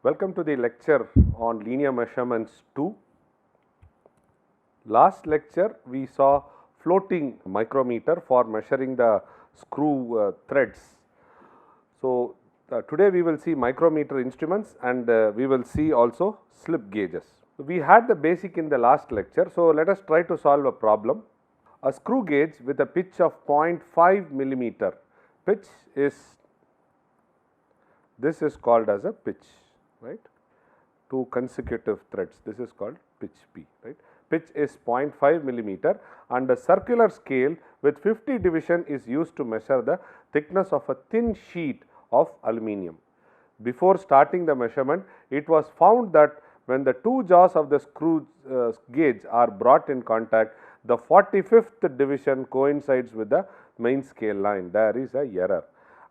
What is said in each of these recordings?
Welcome to the lecture on linear measurements 2. Last lecture we saw floating micrometer for measuring the screw threads. So, today we will see micrometer instruments and we will see also slip gauges. We had the basic in the last lecture. So, let us try to solve a problem. A screw gauge with a pitch of 0.5 millimeter. Pitch is, this is called as a pitch, right? Two consecutive threads, this is called pitch P, right? Pitch is 0.5 millimeter and a circular scale with 50 division is used to measure the thickness of a thin sheet of aluminum. Before starting the measurement, it was found that when the two jaws of the screw gauge are brought in contact, the 45th division coincides with the main scale line. There is a error,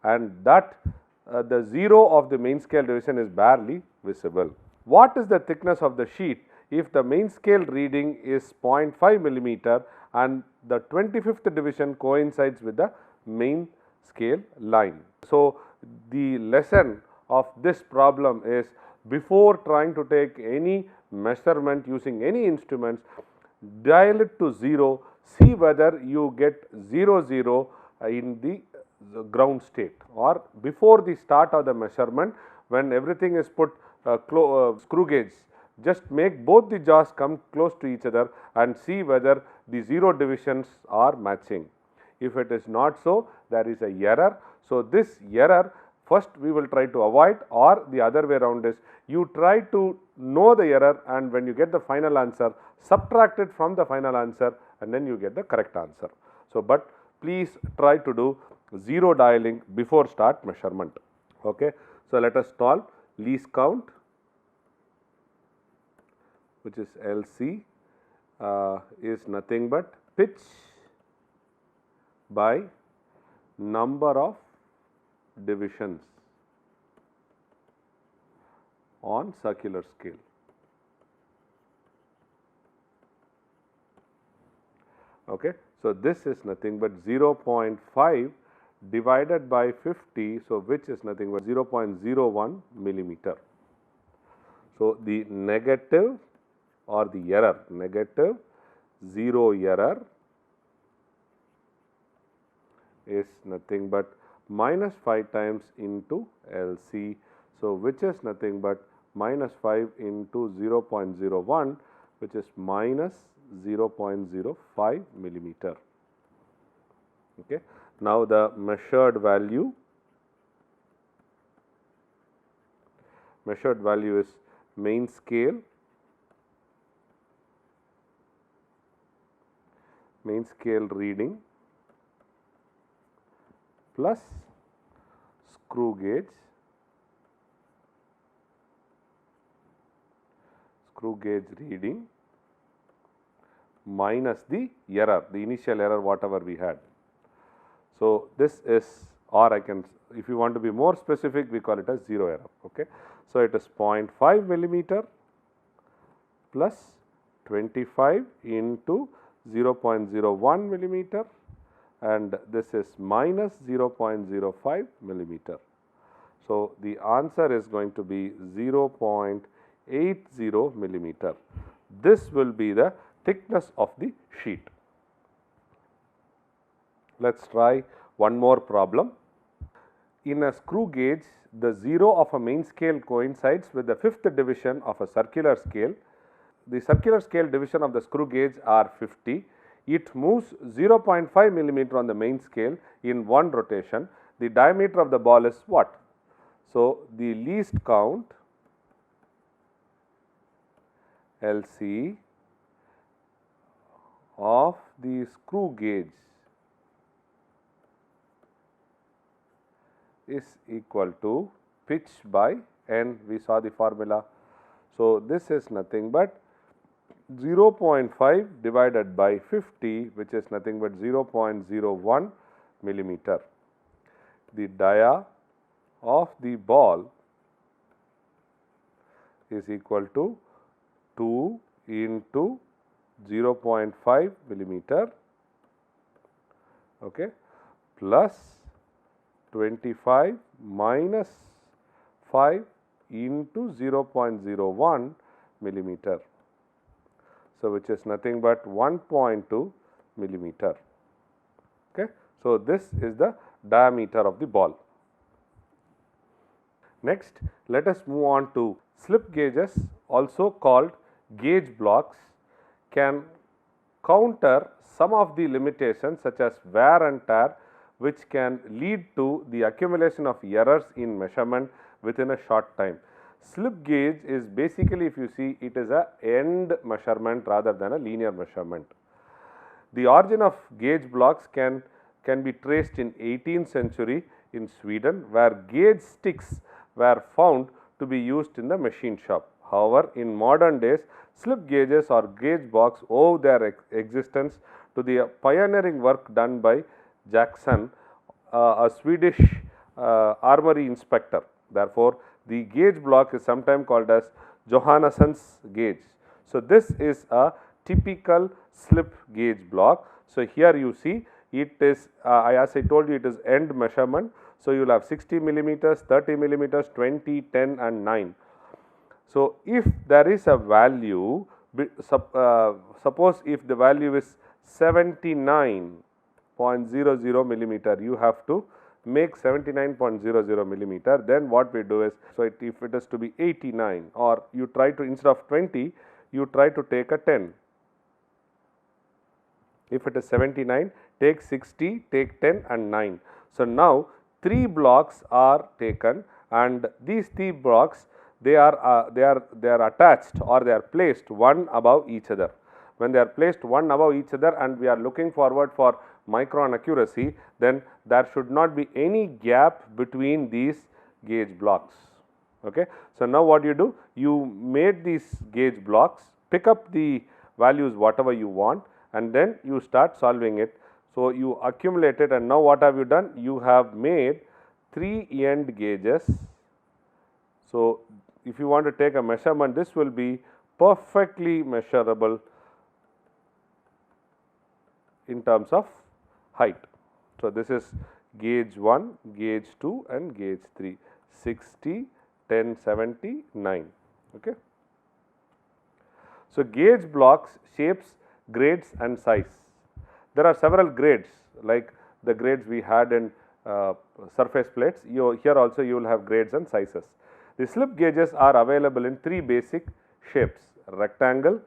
and that the 0 of the main scale division is barely visible. What is the thickness of the sheet if the main scale reading is 0.5 millimeter and the 25th division coincides with the main scale line? So, the lesson of this problem is, before trying to take any measurement using any instruments, dial it to 0, see whether you get 0 in the ground state, or before the start of the measurement, when everything is put screw gauge, just make both the jaws come close to each other and see whether the 0 divisions are matching. If it is not so, there is a error. So, this error first we will try to avoid, or the other way around is, you try to know the error and when you get the final answer, subtract it from the final answer and then you get the correct answer. So, but please try to do 0 dialing before start measurement. Okay. So, let us solve. Least count, which is LC, is nothing but pitch by number of divisions on circular scale. Okay. So, this is nothing but 0.5 divided by 50. So, which is nothing but 0.01 millimeter. So, the negative or the error, negative 0 error is nothing but minus 5 times into LC. So, which is nothing but minus 5 into 0.01, which is minus 0.05 millimeter. Okay. Now, the measured value is main scale reading plus screw gauge reading minus the error, the initial error whatever we had. So, this is, or I can, if you want to be more specific, we call it as 0 error. Okay. So, it is 0.5 millimeter plus 25 into 0.01 millimeter, and this is minus 0.05 millimeter. So, the answer is going to be 0.80 millimeter. This will be the thickness of the sheet. Let us try one more problem. In a screw gauge, the 0 of a main scale coincides with the 5th division of a circular scale. The circular scale division of the screw gauge are 50. It moves 0.5 millimeter on the main scale in one rotation. The diameter of the ball is what? So, the least count LC of the screw gauge is equal to pitch by N. We saw the formula. So, this is nothing but 0.5 divided by 50, which is nothing but 0.01 millimeter. The dia of the ball is equal to 2 into 0.5 millimeter, okay, plus 25 minus 5 into 0.01 millimeter. So, which is nothing but 1.2 millimeter. Okay. So, this is the diameter of the ball. Next, let us move on to slip gauges, also called gauge blocks, can counter some of the limitations such as wear and tear, which can lead to the accumulation of errors in measurement within a short time. Slip gauge is basically, if you see, it is a end measurement rather than a linear measurement. The origin of gauge blocks can be traced in 18th century in Sweden, where gauge sticks were found to be used in the machine shop. However, in modern days, slip gauges or gauge blocks owe their existence to the pioneering work done by Jackson, a Swedish armory inspector. Therefore, the gauge block is sometimes called as Johannesson's gauge. So, this is a typical slip gauge block. So, here you see it is as I told you, it is end measurement. So, you will have 60 millimeters, 30 millimeters, 20, 10 and 9. So, if there is a value, suppose if the value is 79.00 millimeter, you have to make 79.00 millimeter. Then what we do is, so if it is to be 89, or you try to, instead of 20, you try to take a 10. If it is 79, take 60, take 10 and 9. So, now 3 blocks are taken, and these 3 blocks, they are attached or they are placed one above each other. When they are placed one above each other and we are looking forward for micron accuracy, then there should not be any gap between these gauge blocks. Okay. So, now what you do? You made these gauge blocks, pick up the values whatever you want, and then you start solving it. So, you accumulate it, and now what have you done? You have made 3 end gauges. So, if you want to take a measurement, this will be perfectly measurable in terms of height. So, this is gauge 1, gauge 2 and gauge 3, 60, 10, 70, 9. Okay. So, gauge blocks, shapes, grades and size. There are several grades, like the grades we had in surface plates. Here also you will have grades and sizes. The slip gauges are available in 3 basic shapes: rectangle,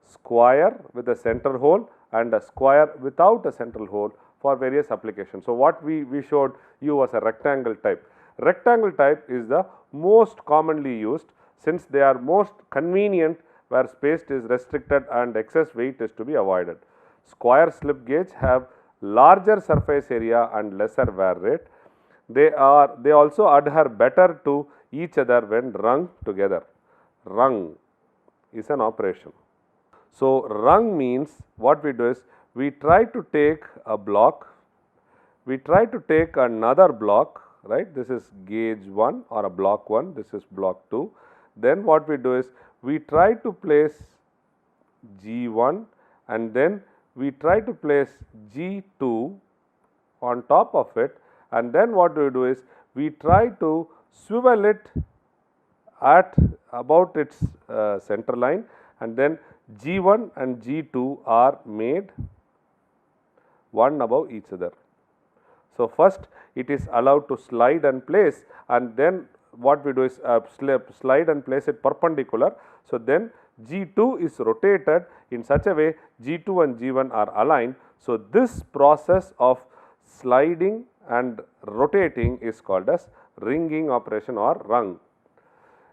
square with a center hole and a square without a central hole for various applications. So, what we showed you was a rectangle type. Rectangle type is the most commonly used, since they are most convenient where space is restricted and excess weight is to be avoided. Square slip gauge have larger surface area and lesser wear rate. They also adhere better to each other when rung together. Rung is an operation. So, rung means what we do is, we try to take a block, we try to take another block, right. This is gauge 1 or a block 1, this is block 2. Then what we do is, we try to place G1 and then we try to place G2 on top of it, and then what we do is, we try to swivel it at about its center line, and then G1 and G2 are made one above each other. So, first it is allowed to slide and place, and then what we do is slide and place it perpendicular. So, then G2 is rotated in such a way G2 and G1 are aligned. So, this process of sliding and rotating is called as ringing operation or rung.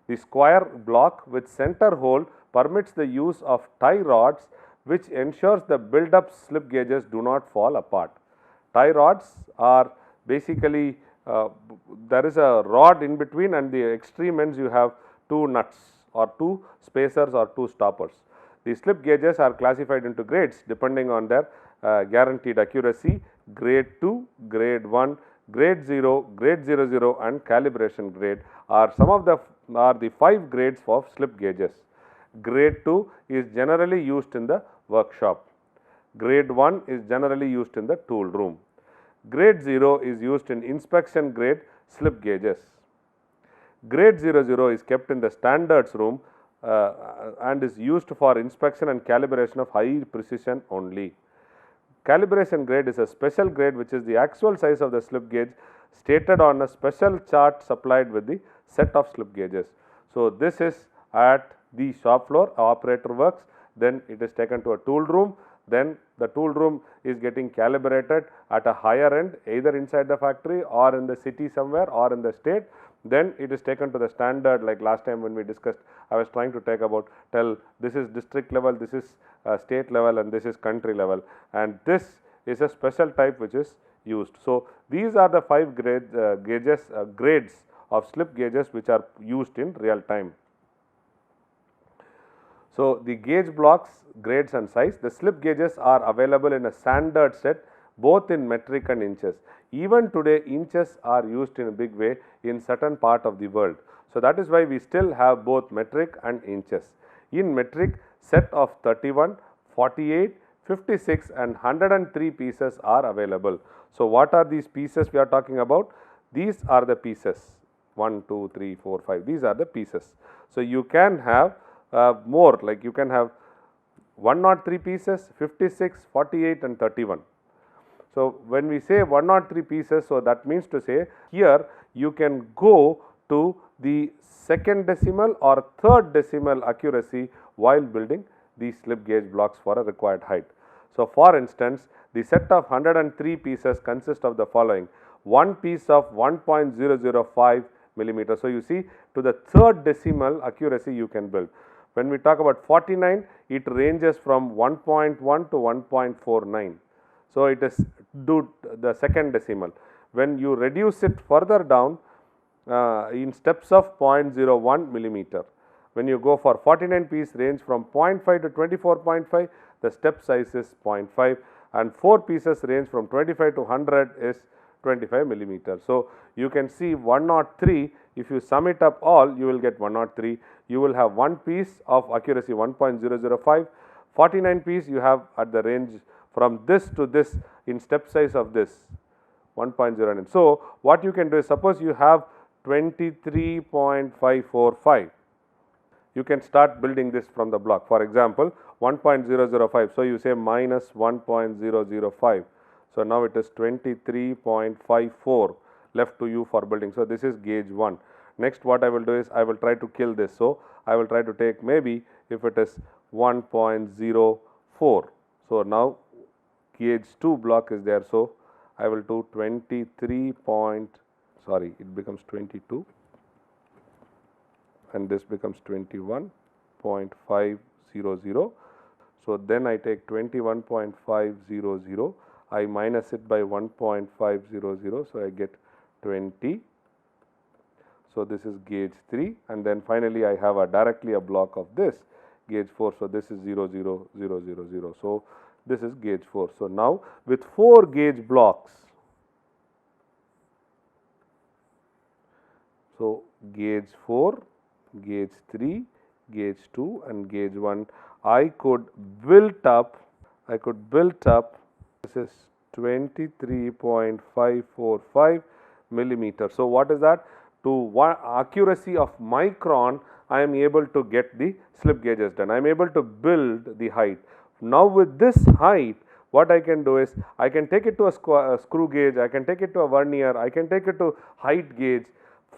The square block with center hole permits the use of tie rods, which ensures the build-up slip gauges do not fall apart. Tie rods are basically there is a rod in between, and the extreme ends you have 2 nuts or 2 spacers or 2 stoppers. The slip gauges are classified into grades depending on their guaranteed accuracy: grade 2, grade 1, grade 0, grade 00 and calibration grade are some of the 5 grades of slip gauges. Grade 2 is generally used in the workshop. Grade 1 is generally used in the tool room. Grade 0 is used in inspection grade slip gauges. Grade 00 is kept in the standards room and is used for inspection and calibration of high precision only. Calibration grade is a special grade which is the actual size of the slip gauge stated on a special chart supplied with the set of slip gauges. So, this is at the shop floor, operator works, then it is taken to a tool room, then the tool room is getting calibrated at a higher end either inside the factory or in the city somewhere or in the state. Then it is taken to the standard, like last time when we discussed, I was trying to tell this is district level, this is state level and this is country level, and this is a special type which is used. So, these are the 5 grades of slip gauges which are used in real time. So, the gauge blocks, grades and size, the slip gauges are available in a standard set both in metric and inches. Even today inches are used in a big way in certain part of the world. So, that is why we still have both metric and inches. In metric, set of 31, 48, 56 and 103 pieces are available. So, what are these pieces we are talking about? These are the pieces 1, 2, 3, 4, 5, these are the pieces. So, you can have more, like you can have 103 pieces, 56, 48 and 31. So, when we say 103 pieces, so that means to say here you can go to the second decimal or third decimal accuracy while building these slip gauge blocks for a required height. So, for instance, the set of 103 pieces consists of the following: one piece of 1.005 millimeter. So, you see to the third decimal accuracy you can build. When we talk about 49, it ranges from 1.1 to 1.49. So, it is do the second decimal. When you reduce it further down in steps of 0.01 millimeter. When you go for 49 piece range from 0.5 to 24.5, the step size is 0.5, and 4 pieces range from 25 to 100 is 25 millimeter. So, you can see 103, if you sum it up all you will get 103, you will have one piece of accuracy 1.005, 49 piece you have at the range from this to this in step size of this 1.09. So, what you can do is, suppose you have 23.545, you can start building this from the block. For example, 1.005, so you say minus 1.005. So, now it is 23.54 left to you for building. So, this is gauge 1. Next what I will do is, I will try to kill this. So, I will try to take maybe if it is 1.04. So, now gauge 2 block is there. So, I will do 23 it becomes 22 and this becomes 21.500. So, then I take 21.500, I minus it by 1.500, so I get 20. So, this is gauge 3, and then finally, I have directly a block of this gauge 4. So, this is 0, 0, 0, 0, 0. So, this is gauge 4. So, now with 4 gauge blocks, so gauge 4, gauge 3, gauge 2 and gauge 1, I could build up, this is 23.545 millimeter. So, what is that? To one accuracy of micron, I am able to get the slip gauges done. I am able to build the height. Now, with this height, what I can do is, I can take it to a screw gauge, I can take it to a vernier, I can take it to height gauge,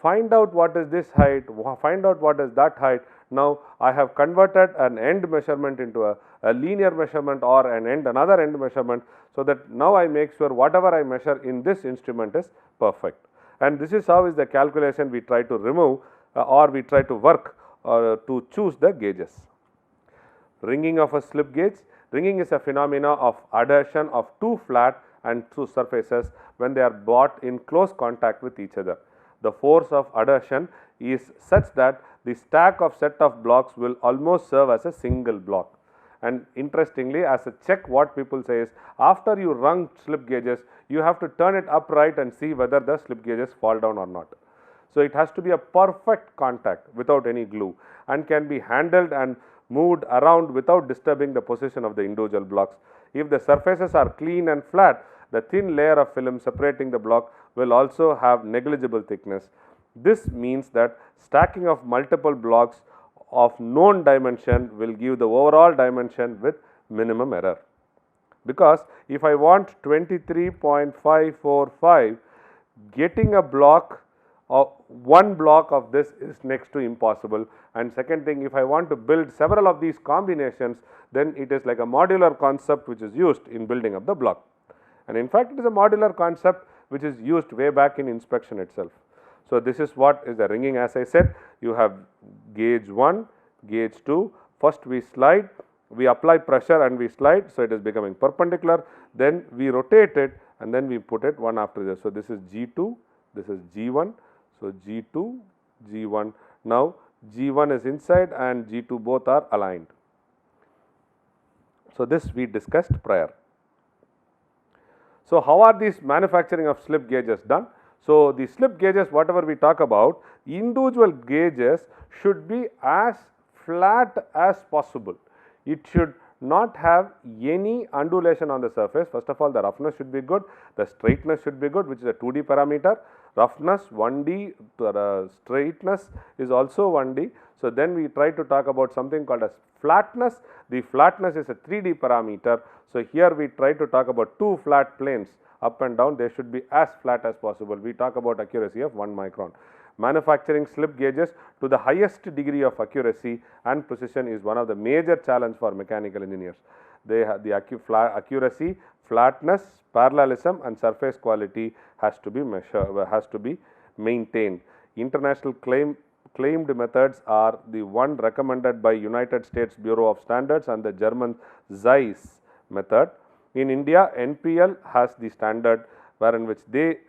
find out what is this height, find out what is that height. Now, I have converted an end measurement into a linear measurement or another end measurement. So, that now I make sure whatever I measure in this instrument is perfect. And this is how is the calculation we try to remove or we try to work to choose the gauges. Ringing of a slip gauge. Ringing is a phenomena of adhesion of two flat and two surfaces when they are brought in close contact with each other. The force of adhesion is such that the stack of set of blocks will almost serve as a single block. And interestingly, as a check, what people say is, after you rung slip gauges, you have to turn it upright and see whether the slip gauges fall down or not. So, it has to be a perfect contact without any glue and can be handled and moved around without disturbing the position of the individual blocks. If the surfaces are clean and flat, the thin layer of film separating the block will also have negligible thickness. This means that stacking of multiple blocks of known dimension will give the overall dimension with minimum error. Because if I want 23.545, getting a block of one block of this is next to impossible. And second thing, if I want to build several of these combinations, then it is like a modular concept which is used in building up the block. And in fact, it is a modular concept which is used way back in inspection itself. So, this is what is the ringing. As I said, you have gauge 1, gauge 2, first we slide, we apply pressure and we slide, so it is becoming perpendicular, then we rotate it and then we put it one after the other. So, this is G2, this is G1, so G2, G1, now G1 is inside and G2 both are aligned. So, this we discussed prior. So, how are these manufacturing of slip gauges done? So, the slip gauges, whatever we talk about, individual gauges should be as flat as possible. It should not have any undulation on the surface. First of all, the roughness should be good, the straightness should be good, which is a 2D parameter. Roughness 1D, straightness is also 1D. So, then we try to talk about something called as flatness. The flatness is a 3D parameter. So, here we try to talk about two flat planes up and down, they should be as flat as possible. We talk about accuracy of 1 micron. Manufacturing slip gauges to the highest degree of accuracy and precision is one of the major challenge for mechanical engineers. They have the accuracy, flatness, parallelism and surface quality has to be maintained. International claimed methods are the one recommended by United States Bureau of Standards and the German Zeiss method. In India, NPL has the standard wherein which they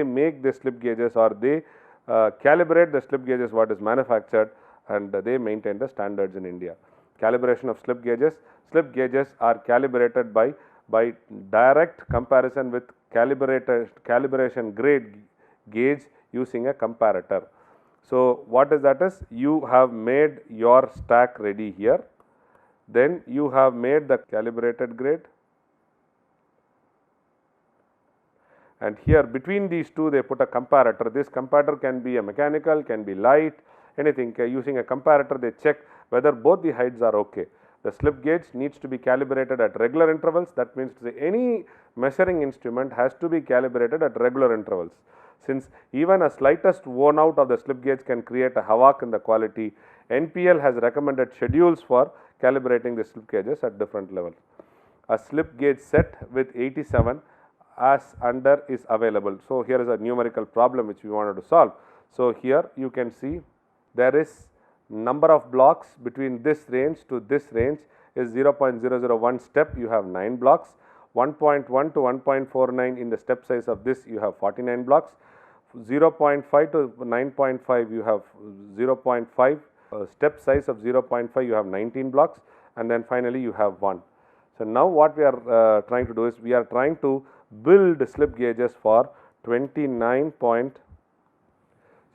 make the slip gauges or they calibrate the slip gauges what is manufactured and they maintain the standards in India. Calibration of slip gauges are calibrated by direct comparison with calibration grade gauge using a comparator. So, what is that is, you have made your stack ready here, then you have made the calibrated grade, and here between these two they put a comparator. This comparator can be a mechanical, can be light, anything. Using a comparator they check whether both the heights are okay. The slip gauge needs to be calibrated at regular intervals. That means to say any measuring instrument has to be calibrated at regular intervals. Since even a slightest worn out of the slip gauge can create a havoc in the quality, NPL has recommended schedules for calibrating the slip gauges at different levels. A slip gauge set with 87 as under is available. So, here is a numerical problem which we wanted to solve. So, here you can see there is number of blocks between this range to this range is 0.001 step, you have 9 blocks, 1.1 to 1.49 in the step size of this you have 49 blocks, 0.5 to 9.5 you have 0.5, step size of 0.5 you have 19 blocks, and then finally you have 1. So, now what we are trying to do is we are trying to build slip gauges for 29 point.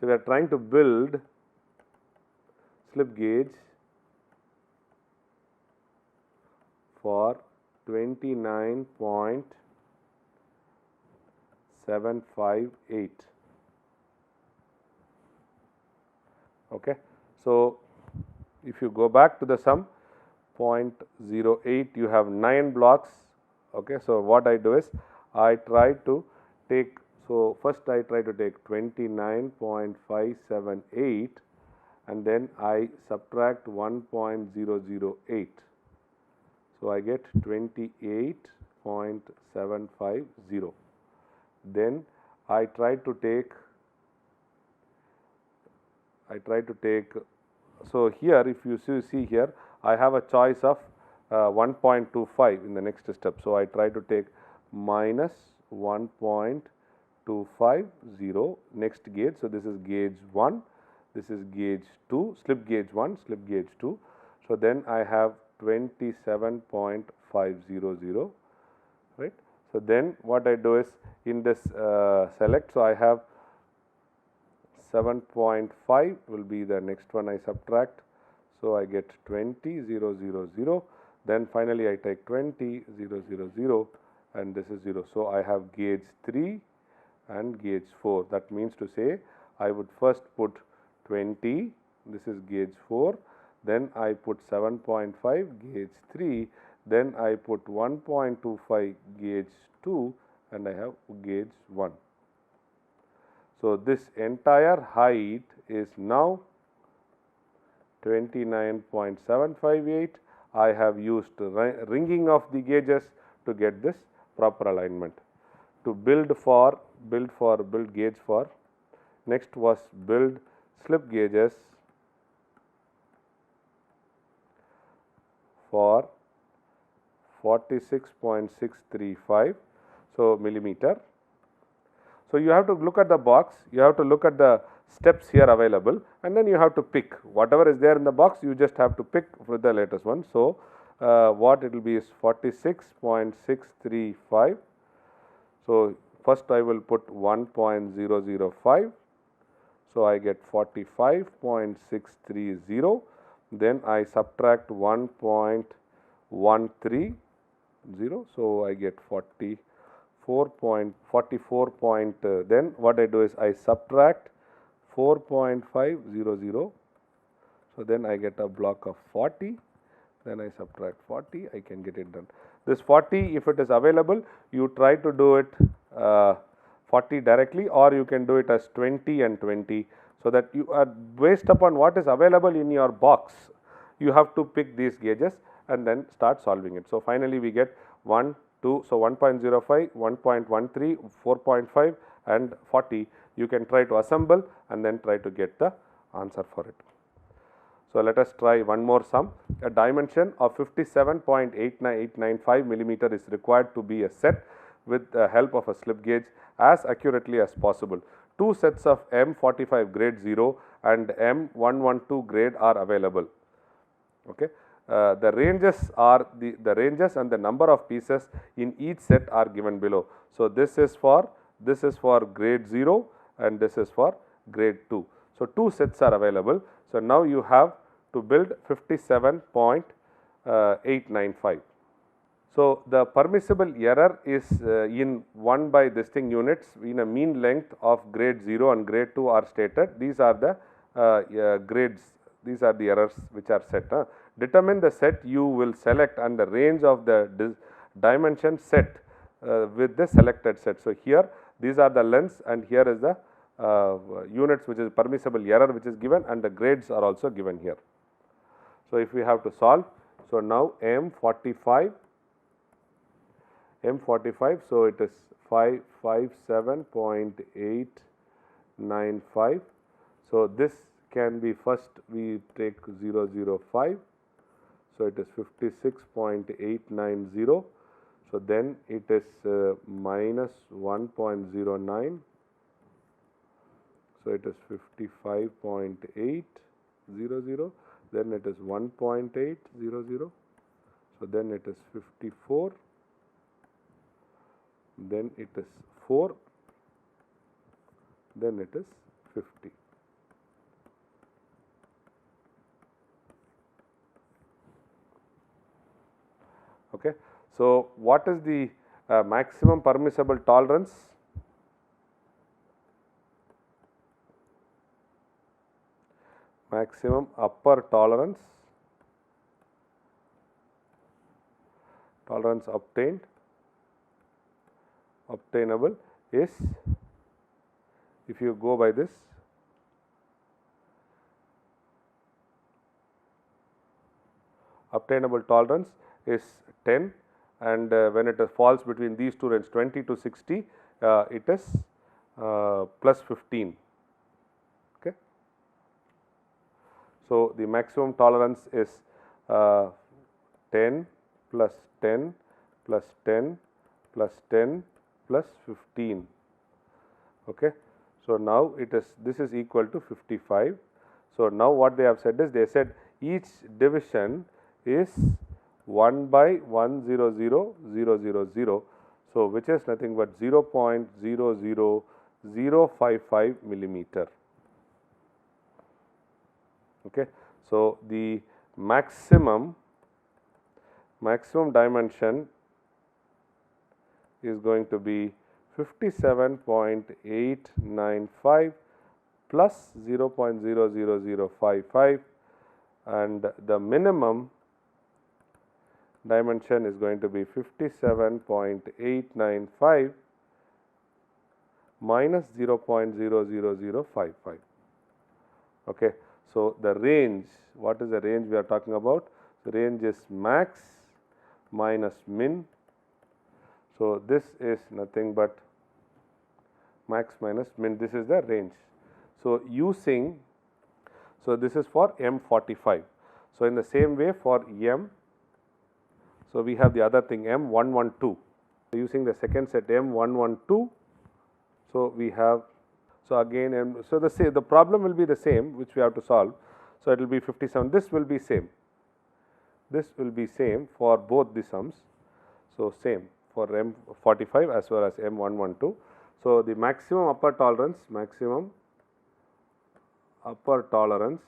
So, we are trying to build slip gauge for 29.758. Okay. So, if you go back to the sum 0.08 you have 9 blocks. Okay. So, what I do is I try to take, so first I try to take 29.578 and then I subtract 1.008. So, I get 28.750. Then I try to take, so here if you see here I have a choice of 1.25 in the next step. So, I try to take minus 1.250 next gauge. So, this is gauge 1, this is gauge 2, slip gauge 1, slip gauge 2. So, then I have 27.500, right. So, then what I do is in this select, so I have 7.5 will be the next one I subtract. So, I get 20,000, then finally I take 20,000 and this is 0. So, I have gauge 3 and gauge 4. That means to say I would first put 20, this is gauge 4, then I put 7.5 gauge 3, then I put 1.25 gauge 2 and I have gauge 1. So, this entire height is now 29.758. I have used ringing of the gauges to get this proper alignment. To build gauge for, next was build slip gauges for 46.635 so millimeter. So, you have to look at the box, you have to look at the steps here available, and then you have to pick whatever is there in the box, you just have to pick with the latest one. So, what it will be is 46.635. So, first I will put 1.005. So, I get 45.630, then I subtract 1.130. So, I get 44.44. Then what I do is I subtract 4.500. So, then I get a block of 40, then I subtract 40, I can get it done. This 40, if it is available, you try to do it 40 directly, or you can do it as 20 and 20. So, that you are based upon what is available in your box, you have to pick these gauges and then start solving it. So, finally, we get 1, 2, so 1.05, 1.13, 4.5 and 40. You can try to assemble and then try to get the answer for it. So, let us try one more sum. A dimension of 57.895 millimeter is required to be a set with the help of a slip gauge as accurately as possible. Two sets of M45 grade 0 and M112 grade are available. Okay. The ranges are the ranges and the number of pieces in each set are given below. So, this is for grade 0 and this is for grade 2. So, two sets are available. So, now you have to build 57.895. So, the permissible error is in 1 by this thing units in a mean length of grade 0 and grade 2 are stated. These are the grades, these are the errors which are set. Determine the set you will select and the range of the dimension set with the selected set. So, here these are the lengths and here is the units which is permissible error which is given, and the grades are also given here. So, if we have to solve, so now M45, so it is 557.895. So, this can be first we take 005. So, it is 56.890. So, then it is minus 1.09. So, it is 55.800. Then it is 1.800. So, then it is 54. Then it is 4. Then it is 50. Okay. So, what is the maximum permissible tolerance? Maximum upper tolerance obtainable is, if you go by this, obtainable tolerance is 10, and when it falls between these two ranges 20 to 60, it is plus 15. Okay. So, the maximum tolerance is 10 plus 10 plus 10 plus 10 plus 15. Okay. So, now it is, this is equal to 55. So, now what they have said is, they said each division is 1 by 100,000. So, which is nothing but 0.00055 millimeter. Okay. So, the maximum dimension is going to be 57.895 plus 0.00055, and the minimum dimension is going to be 57.895 minus 0.00055. Okay. So, the range, what is the range we are talking about? The range is max minus min. So, this is nothing but max minus min, this is the range. So, using, so this is for M45. So, in the same way for M, so we have the other thing M112. So, using the second set M112, so we have, so again so the problem will be the same which we have to solve. So, it will be 57, this will be same, this will be same for both the sums. So, same for M45 as well as M112. So, the maximum upper tolerance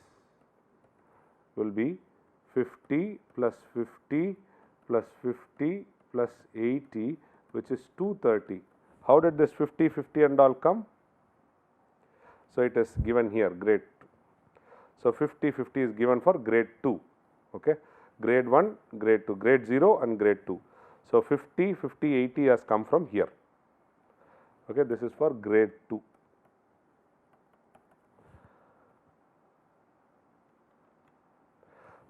will be 50 plus 50 plus 50 plus 80, which is 230. How did this 50, 50 and all come? So, it is given here grade. So, 50, 50 is given for grade 2, okay. Grade 1, grade 2, grade 0 and grade 2. So, 50, 50, 80 has come from here, okay. This is for grade 2.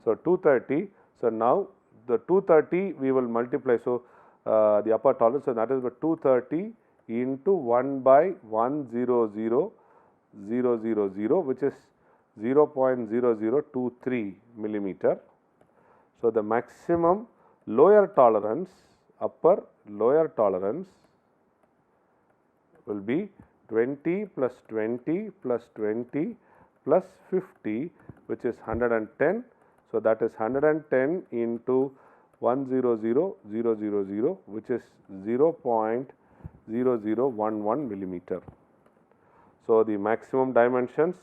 So, 230. So, now the 230 we will multiply. So, the upper tolerance, so that is 230 into 1 by 100,000, which is 0.0023 millimeter. So, the maximum lower tolerance, upper lower tolerance will be 20 plus 20 plus 20 plus 50, which is 110. So, that is 110 into 100,000, which is 0.0011 millimeter. So, the maximum dimensions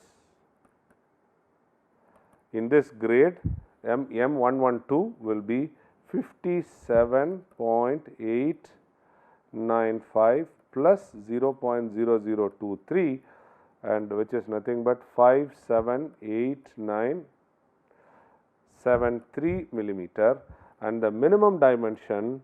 in this grade M112 will be 57.895 plus 0.0023, and which is nothing but 578973 millimeter, and the minimum dimension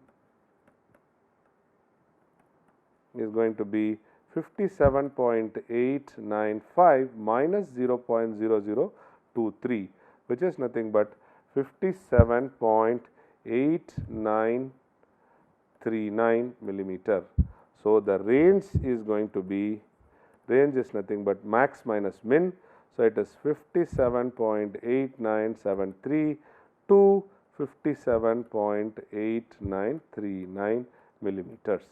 is going to be 57.895 minus 0.0023, which is nothing but 57.8939 millimeter. So, the range is going to be, range is nothing but max minus min. So, it is 57.8973 to 57.8939 millimeters.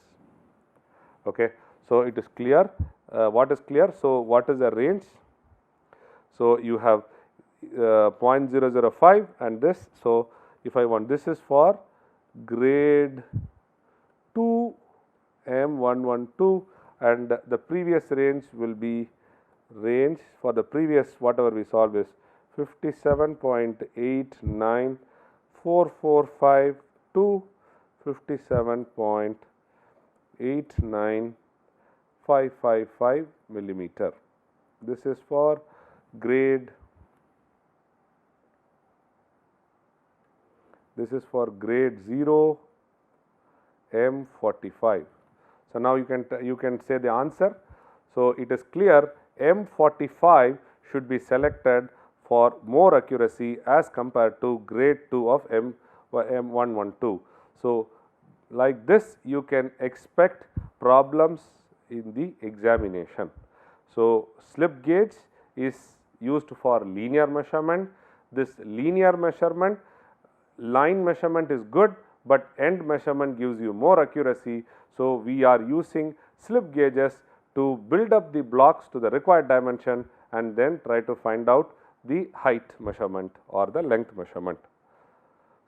Okay. So, it is clear. What is clear? So, what is the range? So, you have 0.005 and this. So, if I want, this is for grade 2 M112, and the previous range will be, range for the previous whatever we solve is 57.89445 to 57.89555 millimeter. This is for grade, this is for grade 0 M45. So, now you can say the answer. So, it is clear M45 should be selected for more accuracy as compared to grade 2 of M112. So, like this you can expect problems in the examination. So, slip gauge is used for linear measurement. This linear measurement, line measurement is good, but end measurement gives you more accuracy. So, we are using slip gauges to build up the blocks to the required dimension and then try to find out the height measurement or the length measurement.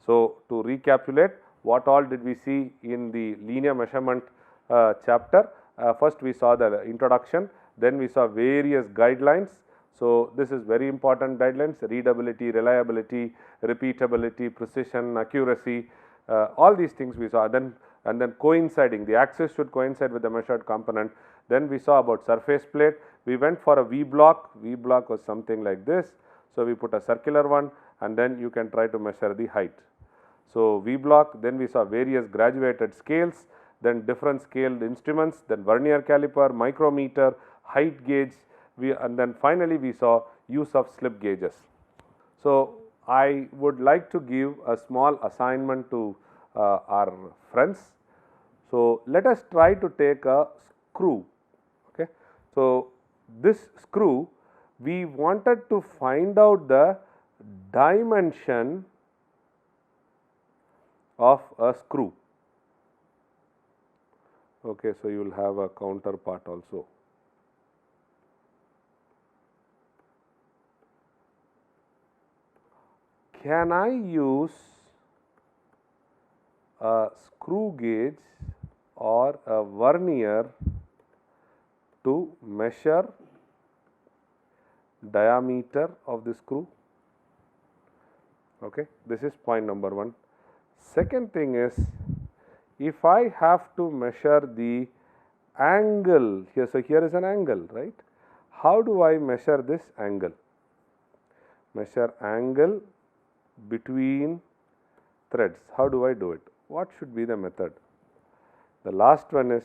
So, to recapitulate, what all did we see in the linear measurement chapter? First we saw the introduction, then we saw various guidelines. So, this is very important guidelines: readability, reliability, repeatability, precision, accuracy, all these things we saw. Then and then coinciding, the axis should coincide with the measured component. Then we saw about surface plate, we went for a V block was something like this. So, we put a circular one and then you can try to measure the height. So, V block, then we saw various graduated scales, then different scaled instruments, then vernier caliper, micrometer, height gauge, and then finally we saw use of slip gauges. So, I would like to give a small assignment to our friends. So, let us try to take a screw. Okay. So, this screw, we wanted to find out the dimension of a screw. Okay, so you will have a counterpart also. Can I use a screw gauge or a vernier to measure diameter of the screw? Okay, this is point number 1. Second thing is, if I have to measure the angle here, so here is an angle, right? How do I measure this angle? Measure angle between threads. How do I do it? What should be the method? The last one is,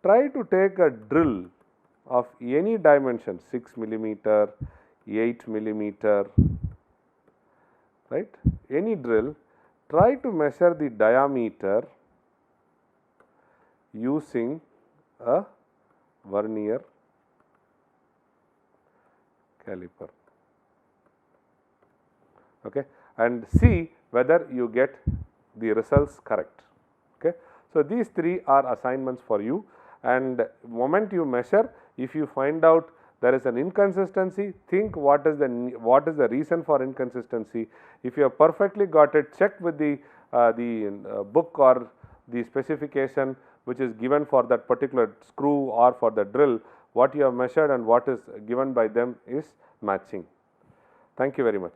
try to take a drill of any dimension, 6 millimeter, 8 millimeter, right? Any drill, try to measure the diameter using a vernier caliper, okay, and see whether you get the results correct. Okay. So, these 3 are assignments for you, and moment you measure, if you find out there is an inconsistency, think what is the reason for inconsistency. If you have perfectly got it, check with the book or the specification which is given for that particular screw or for the drill, what you have measured and what is given by them is matching. Thank you very much.